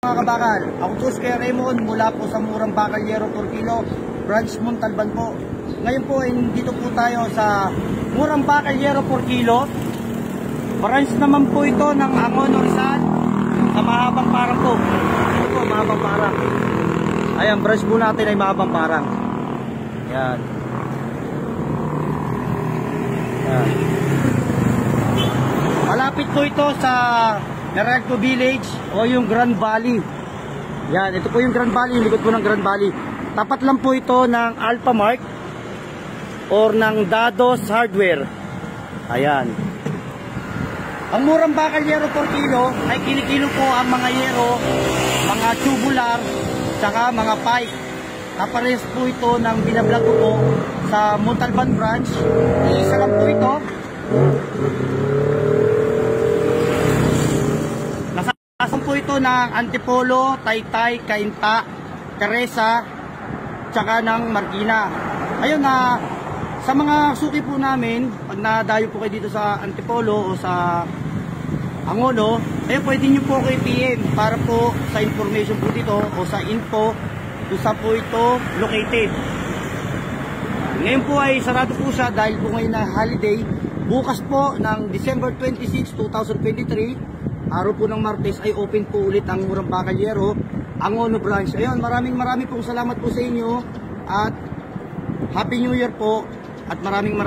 Mga kabakal, ako po si Kuya Raymond mula po sa Murang Bakal Yero per kilo, branch Montalban po. Ngayon po ay dito po tayo sa Murang Bakal Yero per kilo. Branch naman po ito ng Angono Rizal sa Mahabang Parang po. Ito po, Mahabang Parang. Ayan, branch po natin ay Mahabang Parang. Ayan. Ayan. Malapit po ito sa Meralco Village o yung Grand Valley. Yan, ito po yung Grand Valley, yung likod po ng Grand Valley. Tapat lang po ito ng Alpha Mart or ng Dados Hardware. Ayan. Ang Murang Bakal Yero per kilo ay kinikilo po ang mga yero, mga tubular, tsaka mga pipe. Kapares po ito ng binablog ko po sa Montalban branch. Iisa lang po ito. Nasaan po ito ng Antipolo, Taytay, Cainta, Teresa, tsaka ng Marikina. Ayun na, sa mga suki po namin, pag nadayo po kayo dito sa Antipolo o sa Angono, ayun, pwede nyo po kayo PM para po sa information po dito o sa info kung saan po ito located. Ngayon po ay sarado po siya dahil po ngayon na holiday. Bukas po ng December 26, 2023, araw po ng Martes ay open po ulit ang Murang Bakal Yero, Angono branch. Ayun, maraming pong salamat po sa inyo at Happy New Year po at maraming